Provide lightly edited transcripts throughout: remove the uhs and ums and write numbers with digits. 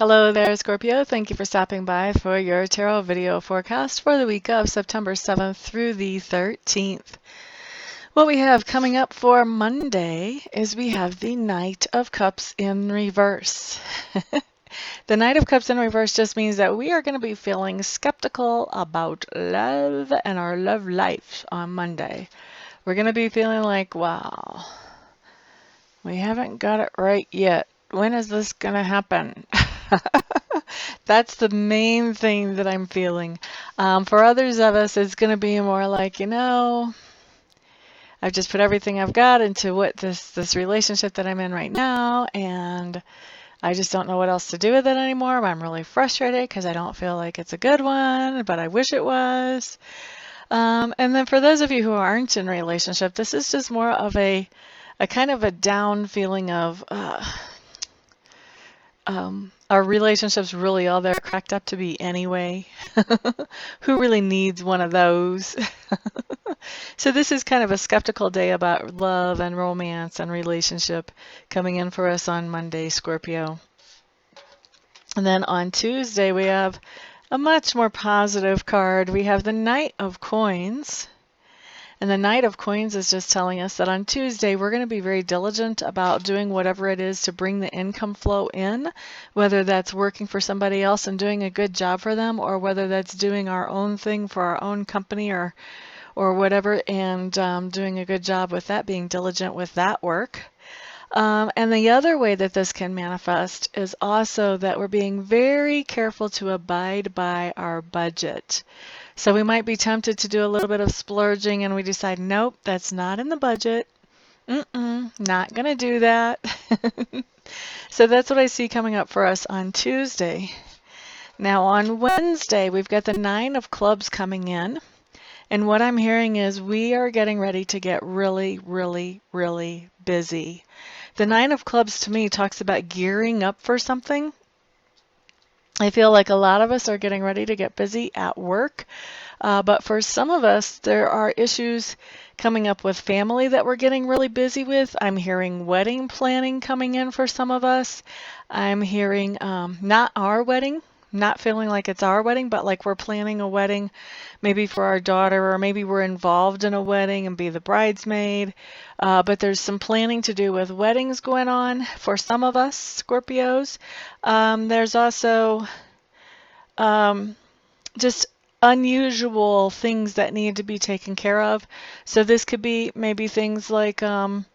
Hello there, Scorpio. Thank you for stopping by for your tarot video forecast for the week of September 7th through the 13th. What we have coming up for Monday is we have the Knight of Cups in reverse. The Knight of Cups in reverse just means that we are going to be feeling skeptical about love and our love life on Monday. We're going to be feeling like, wow, we haven't got it right yet. When is this going to happen? That's the main thing that I'm feeling. For others of us, it's going to be more like, I've just put everything I've got into this relationship that I'm in right now, and I just don't know what else to do with it anymore. I'm really frustrated because I don't feel like it's a good one, but I wish it was. And then for those of you who aren't in a relationship, this is just more of a kind of a down feeling of our relationship's really all they're cracked up to be anyway. Who really needs one of those? So this is kind of a skeptical day about love and romance and relationship coming in for us on Monday, Scorpio. And then on Tuesday, we have a much more positive card. We have the Knight of Coins. And the Knight of Coins is just telling us that on Tuesday, we're going to be very diligent about doing whatever it is to bring the income flow in, whether that's working for somebody else and doing a good job for them, or whether that's doing our own thing for our own company or whatever, and doing a good job with that, being diligent with that work. And the other way that this can manifest is also that we're being very careful to abide by our budget. So we might be tempted to do a little bit of splurging and we decide, nope, that's not in the budget. Not going to do that. So that's what I see coming up for us on Tuesday. Now on Wednesday, we've got the Nine of Clubs coming in. And what I'm hearing is we are getting ready to get really, really, really busy. The Nine of Clubs to me talks about gearing up for something. I feel like a lot of us are getting ready to get busy at work, but for some of us, there are issues coming up with family that we're getting really busy with. I'm hearing wedding planning coming in for some of us. I'm hearing not our wedding, not feeling like it's our wedding, but like we're planning a wedding maybe for our daughter, or maybe we're involved in a wedding and be the bridesmaid. But there's some planning to do with weddings going on for some of us, Scorpios. There's also just unusual things that need to be taken care of. So this could be maybe things like buying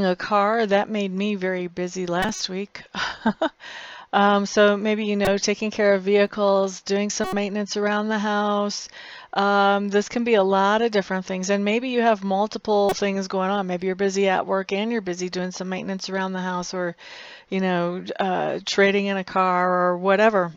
a car. That made me very busy last week. So maybe, taking care of vehicles, doing some maintenance around the house. This can be a lot of different things. And maybe you have multiple things going on. Maybe you're busy at work and you're busy doing some maintenance around the house, or, trading in a car or whatever.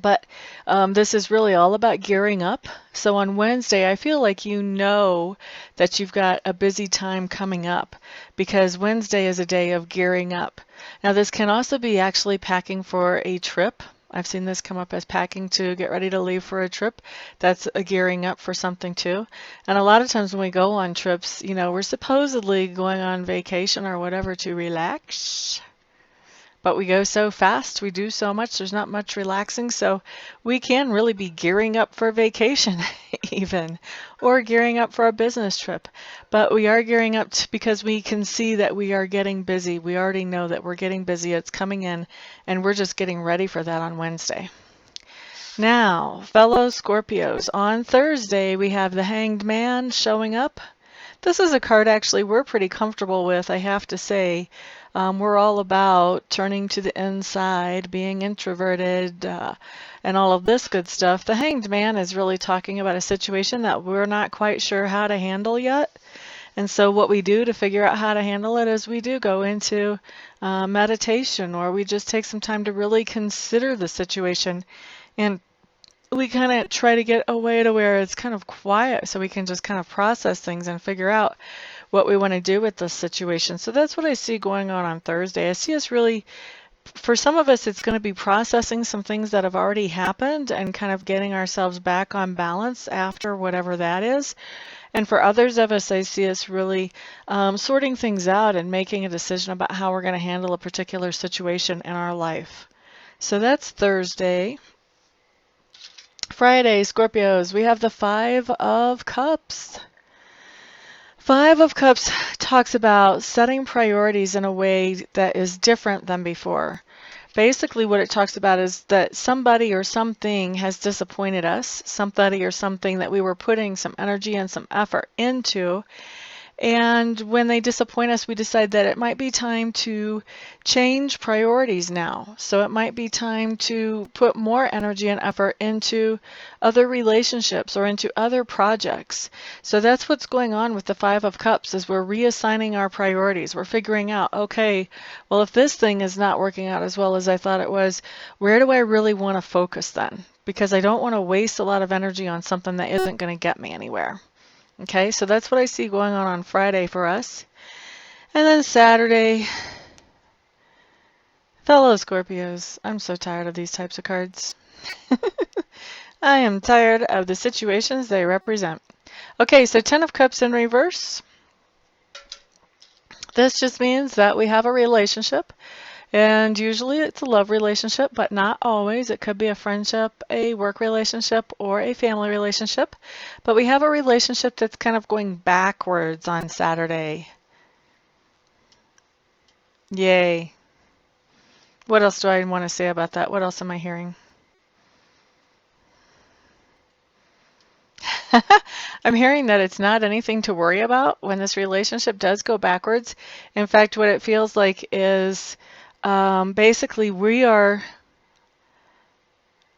But this is really all about gearing up. So on Wednesday, I feel like that you've got a busy time coming up, because Wednesday is a day of gearing up. Now, this can also be actually packing for a trip. I've seen this come up as packing to get ready to leave for a trip. That's a gearing up for something too. And a lot of times when we go on trips, we're supposedly going on vacation or whatever to relax. But we go so fast, we do so much, there's not much relaxing, so we can really be gearing up for vacation even, or gearing up for a business trip. But we are gearing up because we can see that we are getting busy. We already know that we're getting busy, it's coming in, and we're just getting ready for that on Wednesday. Now, fellow Scorpios, on Thursday we have the Hanged Man showing up. This is a card actually we're pretty comfortable with, I have to say. We're all about turning to the inside, being introverted, and all of this good stuff. The Hanged Man is really talking about a situation that we're not quite sure how to handle yet. And so what we do to figure out how to handle it is we do go into meditation, or we just take some time to really consider the situation. And we kind of try to get away to where it's kind of quiet so we can just kind of process things and figure out what we want to do with this situation. So that's what I see going on Thursday. I see us really, for some of us, it's going to be processing some things that have already happened and kind of getting ourselves back on balance after whatever that is. And for others of us, I see us really sorting things out and making a decision about how we're going to handle a particular situation in our life. So that's Thursday. Friday, Scorpios, we have the Five of Cups. Five of Cups talks about setting priorities in a way that is different than before. Basically, what it talks about is that somebody or something has disappointed us, somebody or something that we were putting some energy and some effort into. And when they disappoint us, we decide that it might be time to change priorities now. So it might be time to put more energy and effort into other relationships or into other projects. So that's what's going on with the Five of Cups, is we're reassigning our priorities. We're figuring out, okay, well, if this thing is not working out as well as I thought it was, where do I really want to focus then? Because I don't want to waste a lot of energy on something that isn't going to get me anywhere. Okay, so that's what I see going on Friday for us. And then Saturday, fellow Scorpios, I'm so tired of these types of cards. I am tired of the situations they represent. Okay, so Ten of Cups in reverse. This just means that we have a relationship. And usually it's a love relationship, but not always. It could be a friendship, a work relationship, or a family relationship. But we have a relationship that's kind of going backwards on Saturday. Yay. What else do I want to say about that? What else am I hearing? I'm hearing that it's not anything to worry about when this relationship does go backwards. In fact, what it feels like is basically we are,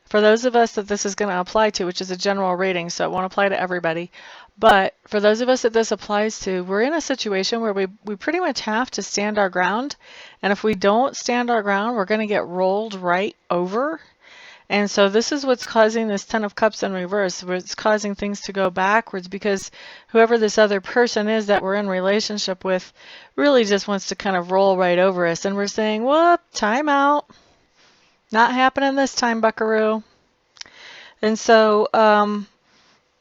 for those of us that this is going to apply to, which is a general rating, so it won't apply to everybody, but for those of us that this applies to, we're in a situation where we pretty much have to stand our ground. And if we don't stand our ground, we're going to get rolled right over. And so this is what's causing this Ten of Cups in reverse, where it's causing things to go backwards, because whoever this other person is that we're in relationship with really just wants to kind of roll right over us. And we're saying, whoop, time out. Not happening this time, buckaroo. And so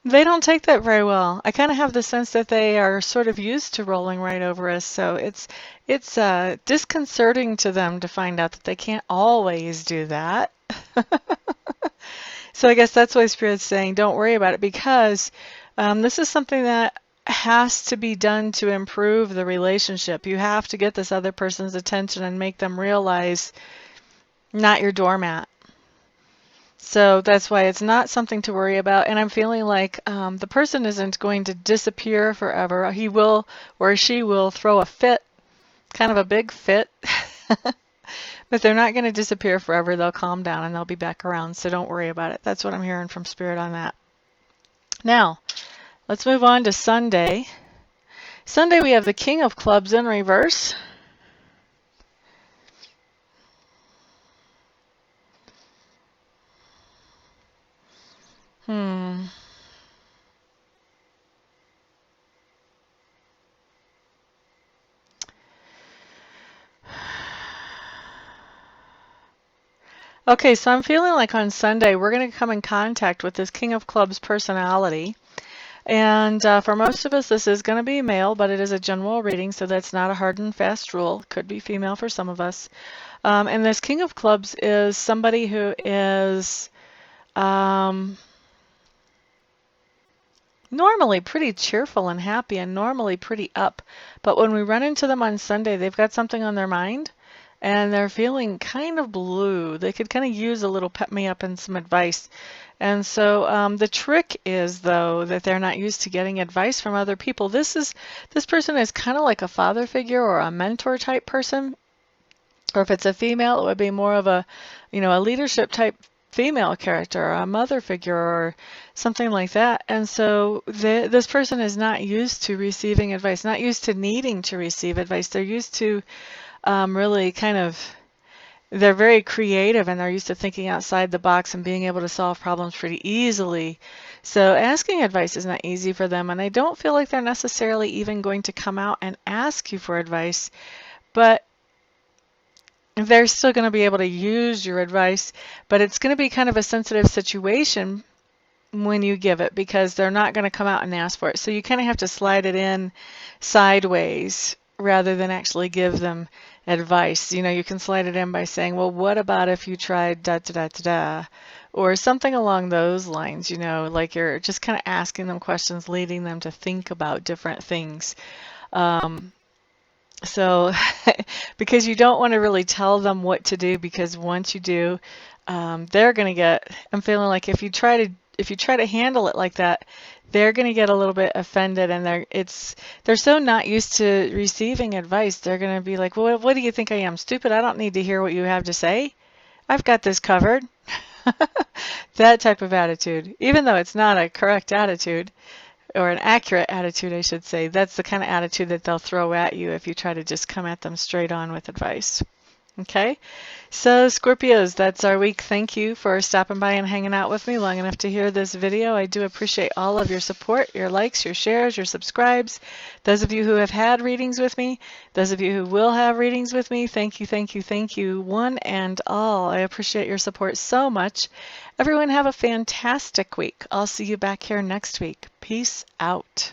they don't take that very well. I kind of have the sense that they are sort of used to rolling right over us. So it's disconcerting to them to find out that they can't always do that. So I guess that's why Spirit's saying don't worry about it, because this is something that has to be done to improve the relationship. You have to get this other person's attention and make them realize not your doormat. So that's why it's not something to worry about. And I'm feeling like the person isn't going to disappear forever. He will, or she will, throw a fit, kind of a big fit. But they're not going to disappear forever. They'll calm down and they'll be back around. So don't worry about it. That's what I'm hearing from Spirit on that. Now, let's move on to Sunday. Sunday, we have the King of Clubs in reverse. Okay, so I'm feeling like on Sunday we're going to come in contact with this King of Clubs personality. And for most of us, this is going to be male, but it is a general reading, so that's not a hard and fast rule. It could be female for some of us. And this King of Clubs is somebody who is normally pretty cheerful and happy and normally pretty up. But when we run into them on Sunday, they've got something on their mind. And they're feeling kind of blue. They could kind of use a little pep me up and some advice. And so the trick is, though, that they're not used to getting advice from other people. This person is kind of like a father figure or a mentor type person. Or if it's a female, it would be more of a leadership type female character, or a mother figure, or something like that. And so this person is not used to receiving advice, not used to needing to receive advice. They're used to really they're very creative, and they're used to thinking outside the box and being able to solve problems pretty easily. So asking advice is not easy for them, and I don't feel like they're necessarily even going to come out and ask you for advice, but they're still going to be able to use your advice. But it's going to be kind of a sensitive situation when you give it, because they're not going to come out and ask for it. So you kind of have to slide it in sideways rather than actually give them advice. You know, you can slide it in by saying, well, what about if you tried da da da da da, or something along those lines, you know, like you're just kind of asking them questions, leading them to think about different things. So because you don't want to really tell them what to do, because once you do, they're going to get, I'm feeling like if you try to handle it like that, they're going to get a little bit offended, and they're so not used to receiving advice. They're going to be like, well, what do you think I am, stupid? I don't need to hear what you have to say. I've got this covered. That type of attitude, even though it's not a correct attitude, or an accurate attitude, I should say, that's the kind of attitude that they'll throw at you if you try to just come at them straight on with advice. Okay, so Scorpios, that's our week. Thank you for stopping by and hanging out with me long enough to hear this video. I do appreciate all of your support, your likes, your shares, your subscribes. Those of you who have had readings with me, those of you who will have readings with me, thank you, thank you, thank you, one and all. I appreciate your support so much. Everyone have a fantastic week. I'll see you back here next week. Peace out.